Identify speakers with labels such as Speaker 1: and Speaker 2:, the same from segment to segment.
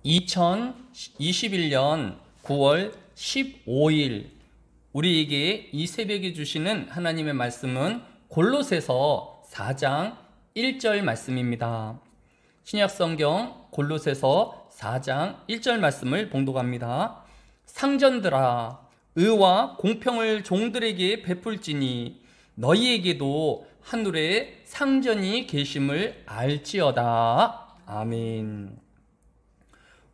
Speaker 1: 2021년 9월 15일 우리에게 이 새벽에 주시는 하나님의 말씀은 골로새서 4장 1절 말씀입니다. 신약성경 골로새서 4장 1절 말씀을 봉독합니다. 상전들아, 의와 공평을 종들에게 베풀지니 너희에게도 하늘에 상전이 계심을 알지어다. 아멘.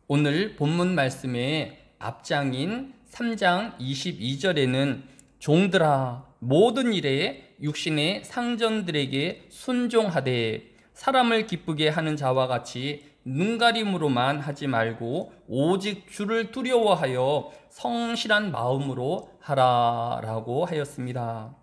Speaker 1: 오늘 본문 말씀의 앞장인 3장 22절에는 종들아, 모든 일에 육신의 상전들에게 순종하되 사람을 기쁘게 하는 자와 같이 눈가림으로만 하지 말고 오직 주를 두려워하여 성실한 마음으로 하라라고 하였습니다.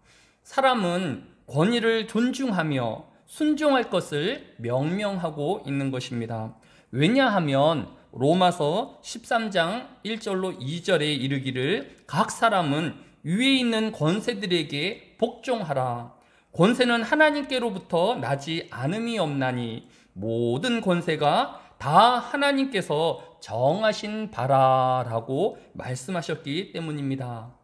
Speaker 1: 사람은 권위를 존중하며 순종할 것을 명명하고 있는 것입니다. 왜냐하면 로마서 13장 1절로 2절에 이르기를 각 사람은 위에 있는 권세들에게 복종하라. 권세는 하나님께로부터 나지 않음이 없나니 모든 권세가 다 하나님께서 정하신 바라라고 말씀하셨기 때문입니다.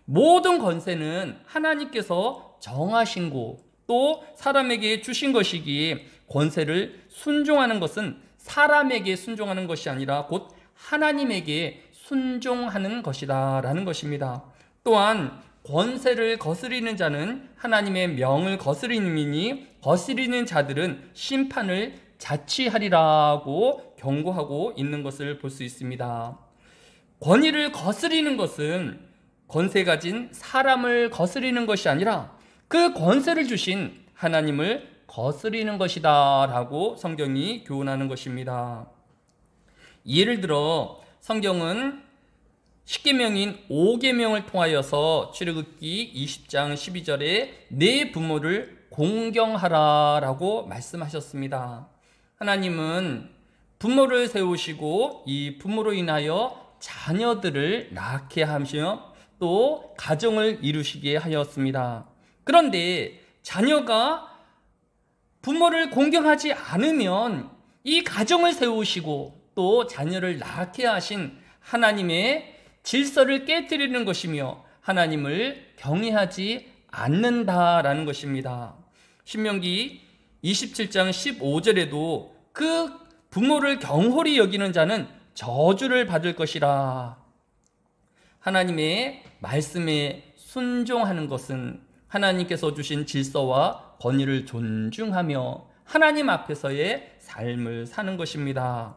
Speaker 1: 모든 권세는 하나님께서 정하신 거, 또 사람에게 주신 것이기에 권세를 순종하는 것은 사람에게 순종하는 것이 아니라 곧 하나님에게 순종하는 것이다 라는 것입니다. 또한 권세를 거스리는 자는 하나님의 명을 거스리니 거스리는 자들은 심판을 자취하리라고 경고하고 있는 것을 볼 수 있습니다. 권위를 거스리는 것은 권세 가진 사람을 거스리는 것이 아니라 그 권세를 주신 하나님을 거스리는 것이다 라고 성경이 교훈하는 것입니다. 예를 들어 성경은 10계명인 5계명을 통하여서 출애굽기 20장 12절에 내 부모를 공경하라 라고 말씀하셨습니다. 하나님은 부모를 세우시고 이 부모로 인하여 자녀들을 낳게 하시며 또 가정을 이루시게 하였습니다. 그런데 자녀가 부모를 공경하지 않으면 이 가정을 세우시고 또 자녀를 낳게 하신 하나님의 질서를 깨뜨리는 것이며 하나님을 경외하지 않는다라는 것입니다. 신명기 27장 15절에도 그 부모를 경홀히 여기는 자는 저주를 받을 것이라. 하나님의 말씀에 순종하는 것은 하나님께서 주신 질서와 권위를 존중하며 하나님 앞에서의 삶을 사는 것입니다.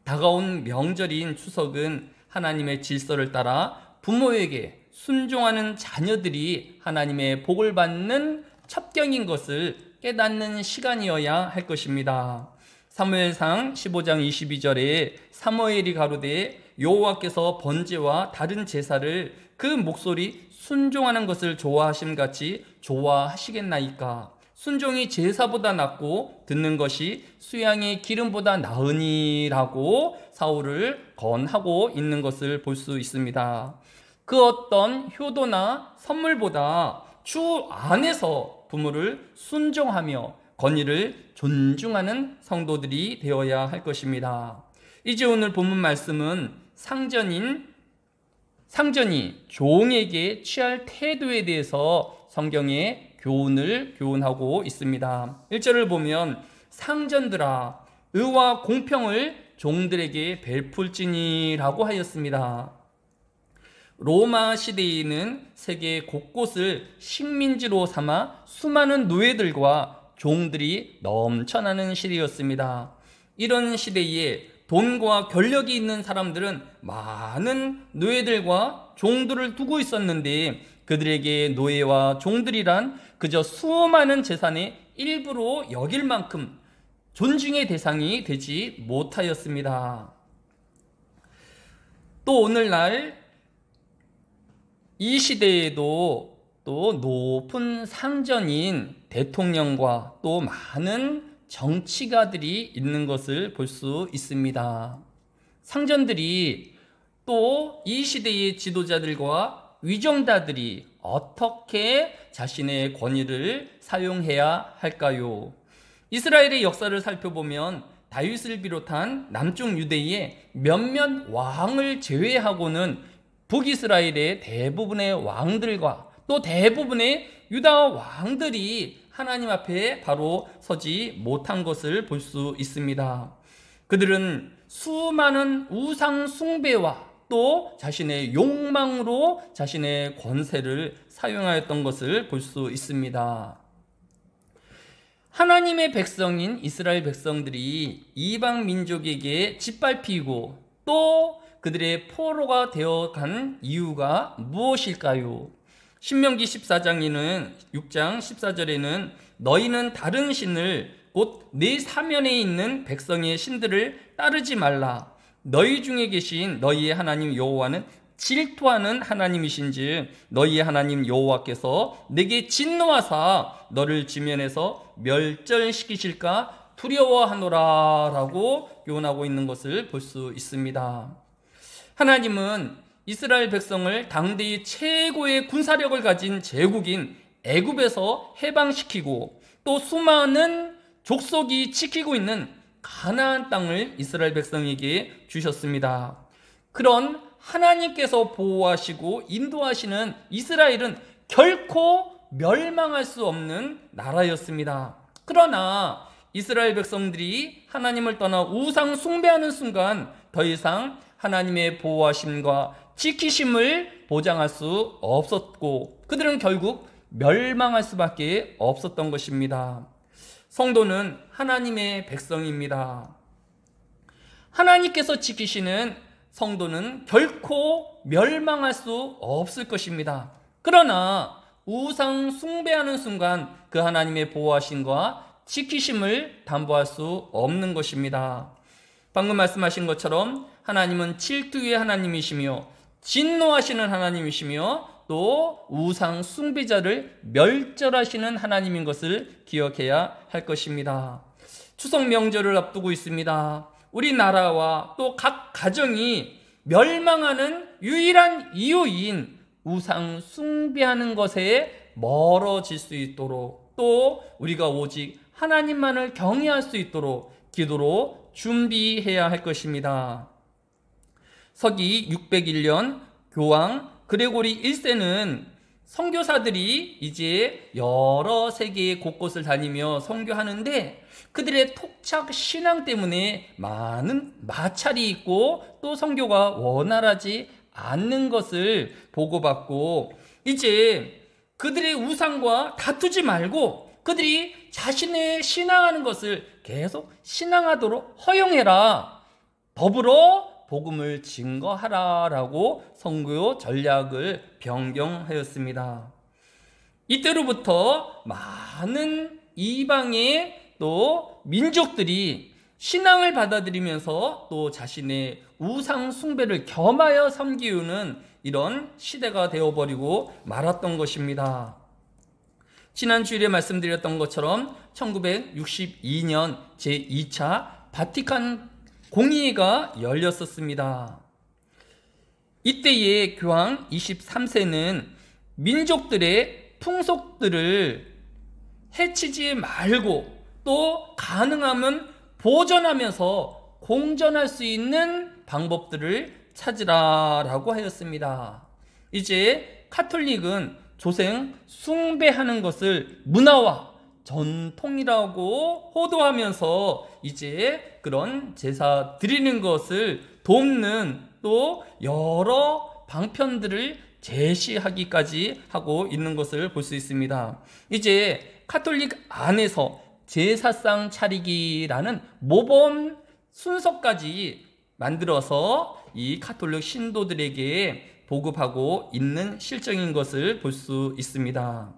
Speaker 1: 다가온 명절인 추석은 하나님의 질서를 따라 부모에게 순종하는 자녀들이 하나님의 복을 받는 첩경인 것을 깨닫는 시간이어야 할 것입니다. 사무엘상 15장 22절에 사무엘이 가로되 여호와께서 번제와 다른 제사를 그 목소리 순종하는 것을 좋아하심같이 좋아하시겠나이까. 순종이 제사보다 낫고 듣는 것이 수양의 기름보다 나으니라고 사울을 권하고 있는 것을 볼 수 있습니다. 그 어떤 효도나 선물보다 주 안에서 부모를 순종하며 권위를 존중하는 성도들이 되어야 할 것입니다. 이제 오늘 본문 말씀은 상전이 종에게 취할 태도에 대해서 성경에 교훈을 교훈하고 있습니다. 1절을 보면 상전들아, 의와 공평을 종들에게 베풀지니라고 하였습니다. 로마 시대에는 세계 곳곳을 식민지로 삼아 수많은 노예들과 종들이 넘쳐나는 시대였습니다. 이런 시대에 돈과 권력이 있는 사람들은 많은 노예들과 종들을 두고 있었는데 그들에게 노예와 종들이란 그저 수많은 재산의 일부로 여길 만큼 존중의 대상이 되지 못하였습니다. 또 오늘날 이 시대에도 또 높은 상전인 대통령과 또 많은 정치가들이 있는 것을 볼 수 있습니다. 상전들이 또 이 시대의 지도자들과 위정자들이 어떻게 자신의 권위를 사용해야 할까요? 이스라엘의 역사를 살펴보면 다윗을 비롯한 남쪽 유대의 몇몇 왕을 제외하고는 북이스라엘의 대부분의 왕들과 또 대부분의 유다 왕들이 하나님 앞에 바로 서지 못한 것을 볼 수 있습니다. 그들은 수많은 우상 숭배와 또 자신의 욕망으로 자신의 권세를 사용하였던 것을 볼 수 있습니다. 하나님의 백성인 이스라엘 백성들이 이방 민족에게 짓밟히고 또 그들의 포로가 되어간 이유가 무엇일까요? 신명기 14장에는 6장 14절에는 너희는 다른 신을 곧 네 사면에 있는 백성의 신들을 따르지 말라. 너희 중에 계신 너희의 하나님 여호와는 질투하는 하나님이신즉 너희의 하나님 여호와께서 내게 진노하사 너를 지면에서 멸절시키실까 두려워하노라 라고 교훈하고 있는 것을 볼 수 있습니다. 하나님은 이스라엘 백성을 당대의 최고의 군사력을 가진 제국인 애굽에서 해방시키고 또 수많은 족속이 지키고 있는 가나안 땅을 이스라엘 백성에게 주셨습니다. 그런 하나님께서 보호하시고 인도하시는 이스라엘은 결코 멸망할 수 없는 나라였습니다. 그러나 이스라엘 백성들이 하나님을 떠나 우상 숭배하는 순간 더 이상 하나님의 보호하심과 지키심을 보장할 수 없었고 그들은 결국 멸망할 수밖에 없었던 것입니다. 성도는 하나님의 백성입니다. 하나님께서 지키시는 성도는 결코 멸망할 수 없을 것입니다. 그러나 우상 숭배하는 순간 그 하나님의 보호하심과 지키심을 담보할 수 없는 것입니다. 방금 말씀하신 것처럼 하나님은 질투의 하나님이시며 진노하시는 하나님이시며 또 우상 숭배자를 멸절하시는 하나님인 것을 기억해야 할 것입니다. 추석 명절을 앞두고 있습니다. 우리나라와 또 각 가정이 멸망하는 유일한 이유인 우상 숭배하는 것에 멀어질 수 있도록 또 우리가 오직 하나님만을 경외할 수 있도록 기도로 준비해야 할 것입니다. 서기 601년 교황 그레고리 1세는 선교사들이 이제 여러 세계 곳곳을 다니며 선교하는데 그들의 토착 신앙 때문에 많은 마찰이 있고 또 선교가 원활하지 않는 것을 보고받고 이제 그들의 우상과 다투지 말고 그들이 자신의 신앙하는 것을 계속 신앙하도록 허용해라. 더불어 복음을 증거하라라고 선교 전략을 변경하였습니다. 이때로부터 많은 이방의 또 민족들이 신앙을 받아들이면서 또 자신의 우상 숭배를 겸하여 섬기우는 이런 시대가 되어버리고 말았던 것입니다. 지난 주일에 말씀드렸던 것처럼 1962년 제2차 바티칸 공의회가 열렸었습니다. 이때의 교황 23세는 민족들의 풍속들을 해치지 말고 또 가능하면 보존하면서 공존할 수 있는 방법들을 찾으라라고 하였습니다. 이제 카톨릭은 조생 숭배하는 것을 문화와 전통이라고 호도하면서 이제 그런 제사 드리는 것을 돕는 또 여러 방편들을 제시하기까지 하고 있는 것을 볼 수 있습니다. 이제 카톨릭 안에서 제사상 차리기라는 모범 순서까지 만들어서 이 카톨릭 신도들에게 보급하고 있는 실정인 것을 볼 수 있습니다.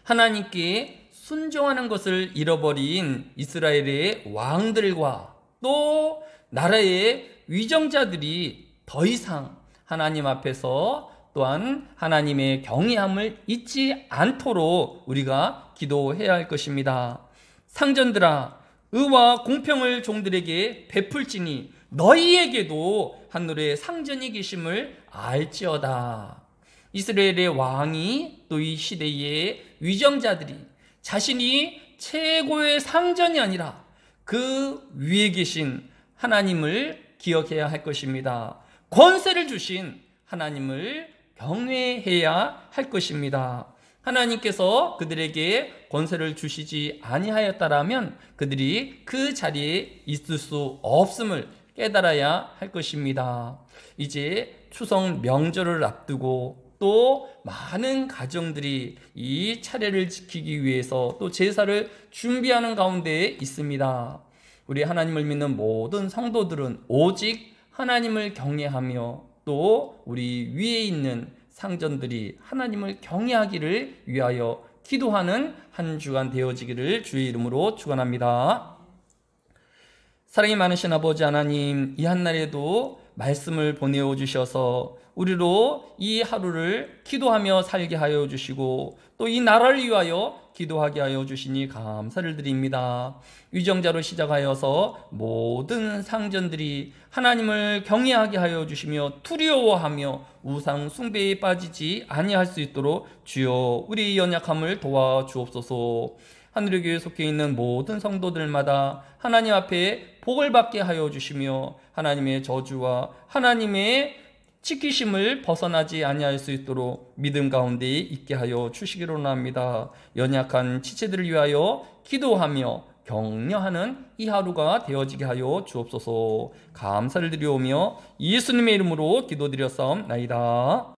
Speaker 1: 하나님께 순종하는 것을 잃어버린 이스라엘의 왕들과 또 나라의 위정자들이 더 이상 하나님 앞에서 또한 하나님의 경외함을 잊지 않도록 우리가 기도해야 할 것입니다. 상전들아, 의와 공평을 종들에게 베풀지니 너희에게도 하늘의 상전이 계심을 알지어다. 이스라엘의 왕이 또 이 시대의 위정자들이 자신이 최고의 상전이 아니라 그 위에 계신 하나님을 기억해야 할 것입니다. 권세를 주신 하나님을 경외해야 할 것입니다. 하나님께서 그들에게 권세를 주시지 아니하였다라면 그들이 그 자리에 있을 수 없음을 깨달아야 할 것입니다. 이제 추석 명절을 앞두고 또 많은 가정들이 이 차례를 지키기 위해서 또 제사를 준비하는 가운데 있습니다. 우리 하나님을 믿는 모든 성도들은 오직 하나님을 경외하며 또 우리 위에 있는 상전들이 하나님을 경외하기를 위하여 기도하는 한 주간 되어지기를 주의 이름으로 축원합니다. 사랑이 많으신 아버지 하나님, 이 한날에도 말씀을 보내어 주셔서 우리로 이 하루를 기도하며 살게 하여 주시고 또 이 나라를 위하여 기도하게 하여 주시니 감사를 드립니다. 위정자로 시작하여서 모든 상전들이 하나님을 경외하게 하여 주시며 두려워하며 우상 숭배에 빠지지 아니할 수 있도록 주여 우리 연약함을 도와주옵소서. 하늘의 교회에 속해 있는 모든 성도들마다 하나님 앞에 복을 받게 하여 주시며 하나님의 저주와 하나님의 지키심을 벗어나지 아니할 수 있도록 믿음 가운데 있게 하여 주시기로 원합니다. 연약한 지체들을 위하여 기도하며 격려하는 이 하루가 되어지게 하여 주옵소서. 감사를 드리오며 예수님의 이름으로 기도드렸사옵나이다.